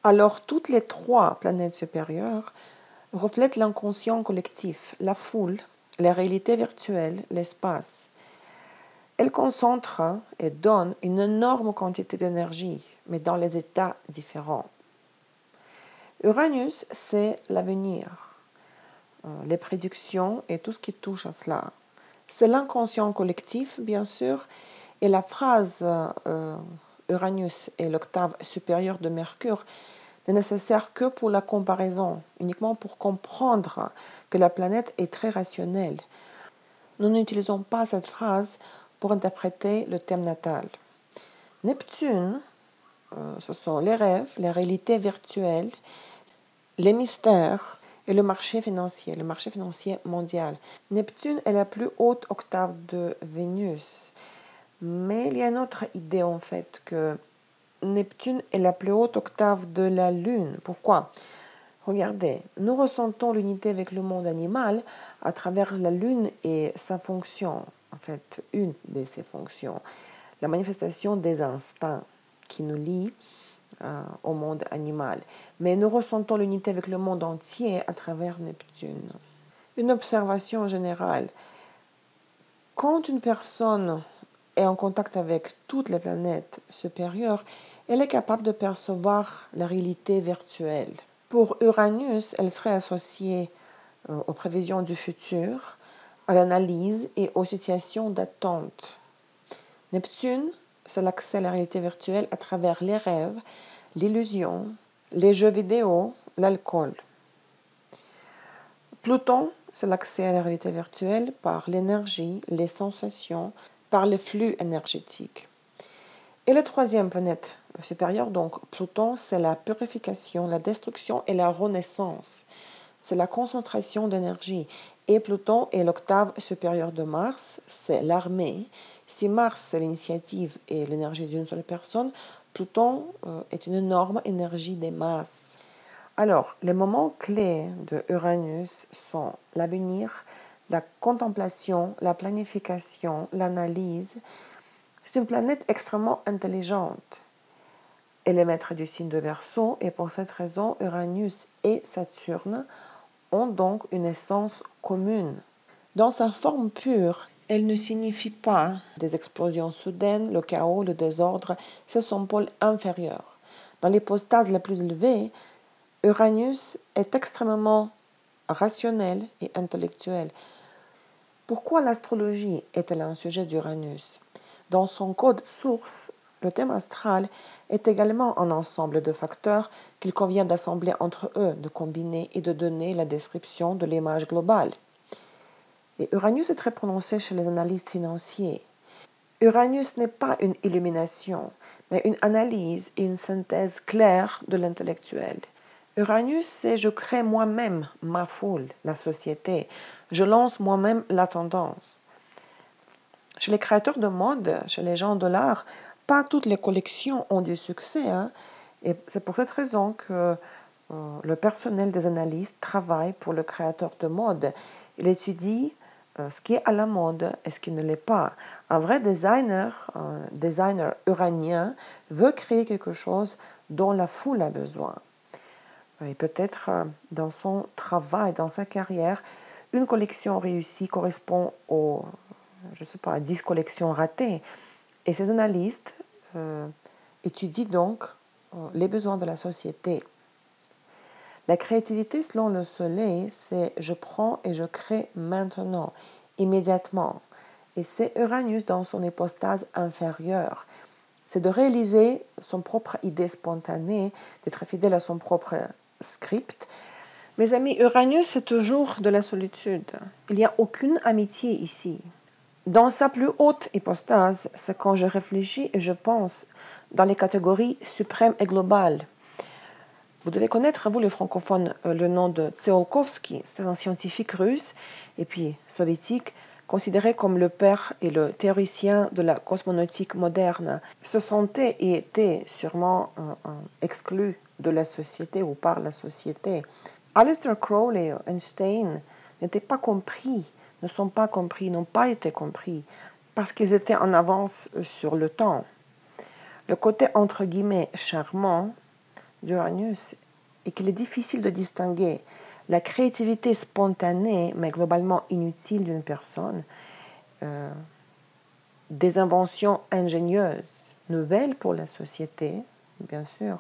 Alors, toutes les trois planètes supérieures reflètent l'inconscient collectif, la foule, la réalité virtuelle, l'espace. Elles concentrent et donnent une énorme quantité d'énergie, mais dans les états différents. Uranus, c'est l'avenir, les prédictions et tout ce qui touche à cela. C'est l'inconscient collectif, bien sûr, et la phrase Uranus est l'octave supérieure de Mercure n'est nécessaire que pour la comparaison, uniquement pour comprendre que la planète est très rationnelle. Nous n'utilisons pas cette phrase pour interpréter le thème natal. Neptune, ce sont les rêves, la réalité virtuelle, les mystères et le marché financier mondial. Neptune est la plus haute octave de Vénus. Mais il y a une autre idée en fait, que Neptune est la plus haute octave de la Lune. Pourquoi ? Regardez, nous ressentons l'unité avec le monde animal à travers la Lune et sa fonction, en fait, une de ses fonctions, la manifestation des instincts qui nous lient au monde animal. Mais nous ressentons l'unité avec le monde entier à travers Neptune. Une observation générale. Quand une personne est en contact avec toutes les planètes supérieures, elle est capable de percevoir la réalité virtuelle. Pour Uranus, elle serait associée aux prévisions du futur, à l'analyse et aux situations d'attente. Neptune, c'est l'accès à la réalité virtuelle à travers les rêves, l'illusion, les jeux vidéo, l'alcool. Pluton, c'est l'accès à la réalité virtuelle par l'énergie, les sensations, par les flux énergétiques. Et la troisième planète supérieure, donc Pluton, c'est la purification, la destruction et la renaissance. C'est la concentration d'énergie. Et Pluton est l'octave supérieure de Mars, c'est l'armée. Si Mars, c'est l'initiative et l'énergie d'une seule personne, Pluton est une énorme énergie des masses. Alors, les moments clés de Uranus sont l'avenir, la contemplation, la planification, l'analyse. C'est une planète extrêmement intelligente. Elle est maître du signe de Verseau et pour cette raison, Uranus et Saturne ont donc une essence commune. Dans sa forme pure, elle ne signifie pas des explosions soudaines, le chaos, le désordre, c'est son pôle inférieur. Dans l'hypostase la plus élevée, Uranus est extrêmement rationnel et intellectuel. Pourquoi l'astrologie est-elle un sujet d'Uranus ? Dans son code source, le thème astral est également un ensemble de facteurs qu'il convient d'assembler entre eux, de combiner et de donner la description de l'image globale. Et Uranus est très prononcé chez les analystes financiers. Uranus n'est pas une illumination, mais une analyse et une synthèse claire de l'intellectuel. Uranus, c'est je crée moi-même ma foule, la société. Je lance moi-même la tendance. Chez les créateurs de mode, chez les gens de l'art, pas toutes les collections ont du succès. Et c'est pour cette raison que le personnel des analystes travaille pour le créateur de mode. Il étudie ce qui est à la mode et ce qui ne l'est pas. Un vrai designer, un designer uranien, veut créer quelque chose dont la foule a besoin. Et peut-être dans son travail, dans sa carrière, une collection réussie correspond aux, je sais pas, 10 collections ratées. Et ces analystes étudient donc les besoins de la société. La créativité, selon le soleil, c'est je prends et je crée maintenant, immédiatement. Et c'est Uranus dans son hypostase inférieure. C'est de réaliser son propre idée spontanée, d'être fidèle à son propre script. Mes amis, Uranus, c'est toujours de la solitude. Il n'y a aucune amitié ici. Dans sa plus haute hypostase, c'est quand je réfléchis et je pense dans les catégories suprêmes et globales. Vous devez connaître, vous les francophones, le nom de Tsiolkovsky. C'est un scientifique russe et puis soviétique, considéré comme le père et le théoricien de la cosmonautique moderne. Se sentait et était sûrement exclu de la société ou par la société. Aleister Crowley et Einstein n'étaient pas compris, ne sont pas compris, n'ont pas été compris, parce qu'ils étaient en avance sur le temps. Le côté entre guillemets charmant d'Uranus est qu'il est difficile de distinguer la créativité spontanée, mais globalement inutile d'une personne, des inventions ingénieuses, nouvelles pour la société, bien sûr,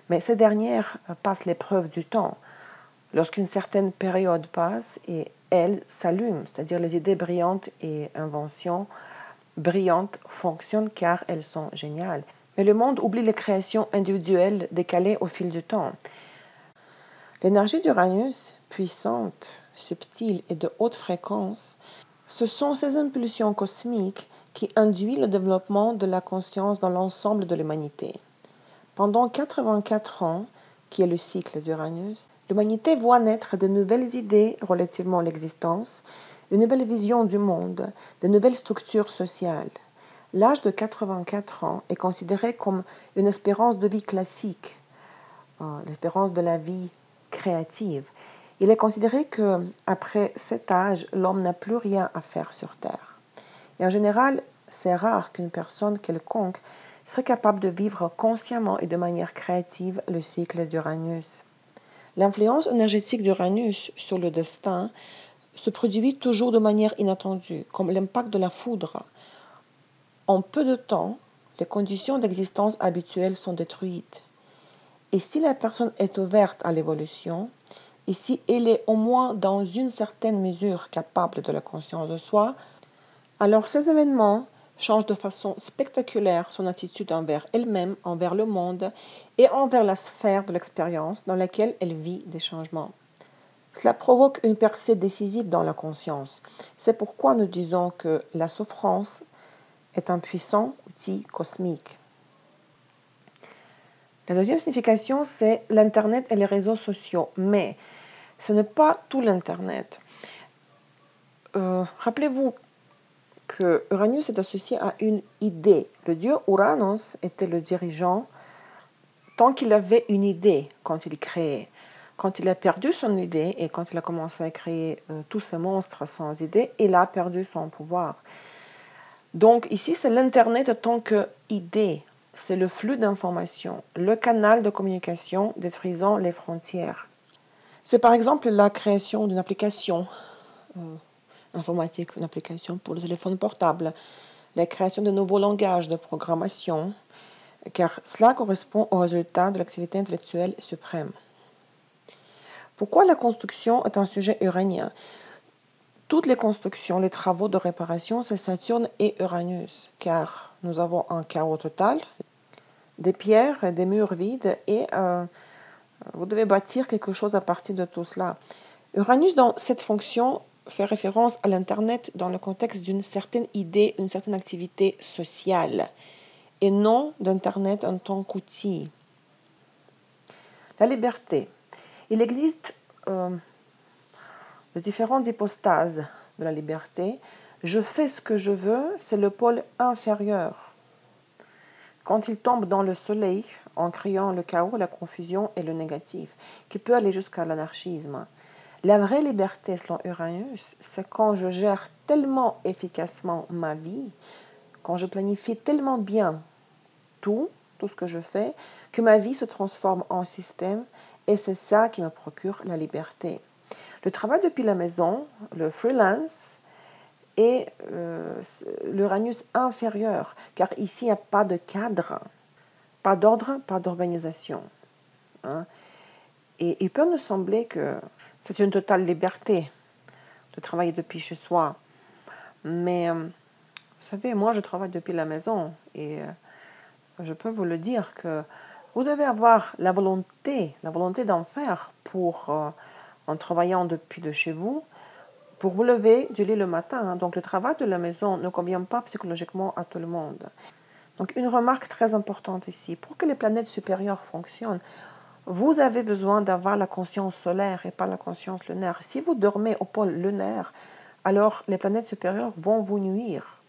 mais ces dernières passent l'épreuve du temps. Lorsqu'une certaine période passe et elles s'allument, c'est-à-dire les idées brillantes et inventions brillantes fonctionnent car elles sont géniales. Mais le monde oublie les créations individuelles décalées au fil du temps. L'énergie d'Uranus, puissante, subtile et de haute fréquence, ce sont ces impulsions cosmiques qui induisent le développement de la conscience dans l'ensemble de l'humanité. Pendant 84 ans, qui est le cycle d'Uranus, l'humanité voit naître de nouvelles idées relativement à l'existence, une nouvelle vision du monde, de nouvelles structures sociales. L'âge de 84 ans est considéré comme une espérance de vie classique, l'espérance de la vie créative. Il est considéré qu'après cet âge, l'homme n'a plus rien à faire sur Terre. Et en général, c'est rare qu'une personne quelconque serait capable de vivre consciemment et de manière créative le cycle d'Uranus. L'influence énergétique d'Uranus sur le destin se produit toujours de manière inattendue, comme l'impact de la foudre. En peu de temps, les conditions d'existence habituelles sont détruites. Et si la personne est ouverte à l'évolution, et si elle est au moins dans une certaine mesure capable de la conscience de soi, alors ces événements changent de façon spectaculaire son attitude envers elle-même, envers le monde et envers la sphère de l'expérience dans laquelle elle vit des changements. Cela provoque une percée décisive dans la conscience. C'est pourquoi nous disons que la souffrance est un puissant outil cosmique. La deuxième signification, c'est l'Internet et les réseaux sociaux. Mais ce n'est pas tout l'Internet. Rappelez-vous que Uranus est associé à une idée. Le dieu Uranus était le dirigeant tant qu'il avait une idée quand il créait. Quand il a perdu son idée et quand il a commencé à créer tous ces monstres sans idée, il a perdu son pouvoir. Donc ici, c'est l'Internet en tant qu'idée. C'est le flux d'informations, le canal de communication détruisant les frontières. C'est par exemple la création d'une application informatique, une application pour le téléphone portable, la création de nouveaux langages de programmation, car cela correspond au résultat de l'activité intellectuelle suprême. Pourquoi la construction est un sujet uranien? Toutes les constructions, les travaux de réparation, c'est Saturne et Uranus, car nous avons un chaos total, des pierres, des murs vides, et vous devez bâtir quelque chose à partir de tout cela. Uranus, dans cette fonction, fait référence à l'Internet dans le contexte d'une certaine idée, une certaine activité sociale, et non d'Internet en tant qu'outil. La liberté. Il existe de différentes hypostases de la liberté. Je fais ce que je veux, c'est le pôle inférieur. Quand il tombe dans le soleil, en créant le chaos, la confusion et le négatif, qui peut aller jusqu'à l'anarchisme. La vraie liberté, selon Uranus, c'est quand je gère tellement efficacement ma vie, quand je planifie tellement bien tout ce que je fais, que ma vie se transforme en système, et c'est ça qui me procure la liberté. Le travail depuis la maison, le freelance, et l'Uranus inférieur, car ici, il n'y a pas de cadre, pas d'ordre, pas d'organisation. Hein. Et il peut nous sembler que c'est une totale liberté de travailler depuis chez soi. Mais, vous savez, moi, je travaille depuis la maison et je peux vous le dire que vous devez avoir la volonté d'en faire en travaillant depuis de chez vous, pour vous lever du lit le matin. Donc, le travail de la maison ne convient pas psychologiquement à tout le monde. Donc, une remarque très importante ici, pour que les planètes supérieures fonctionnent, vous avez besoin d'avoir la conscience solaire et pas la conscience lunaire. Si vous dormez au pôle lunaire, alors les planètes supérieures vont vous nuire.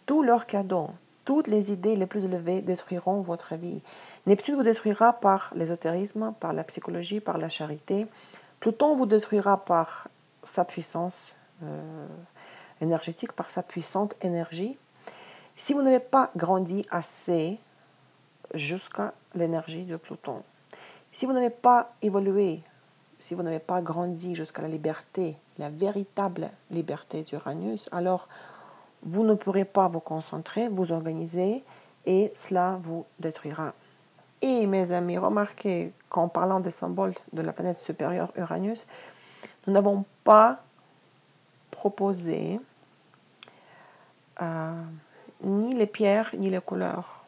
Tous leurs cadeaux, toutes les idées les plus élevées détruiront votre vie. Neptune vous détruira par l'ésotérisme, par la psychologie, par la charité. Pluton vous détruira par sa puissance énergétique, par sa puissante énergie. Si vous n'avez pas grandi assez jusqu'à l'énergie de Pluton. Si vous n'avez pas évolué, si vous n'avez pas grandi jusqu'à la liberté, la véritable liberté d'Uranus, alors vous ne pourrez pas vous concentrer, vous organiser et cela vous détruira. Et mes amis, remarquez qu'en parlant des symboles de la planète supérieure Uranus, nous n'avons pas proposé ni les pierres ni les couleurs.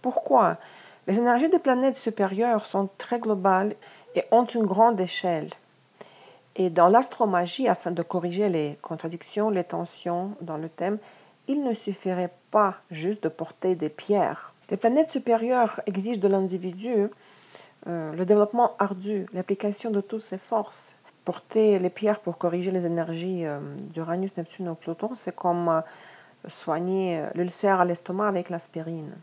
Pourquoi? Les énergies des planètes supérieures sont très globales et ont une grande échelle. Et dans l'astromagie, afin de corriger les contradictions, les tensions dans le thème, il ne suffirait pas juste de porter des pierres. Les planètes supérieures exigent de l'individu le développement ardu, l'application de toutes ses forces. Porter les pierres pour corriger les énergies d'Uranus, Neptune ou Pluton, c'est comme soigner l'ulcère à l'estomac avec l'aspirine.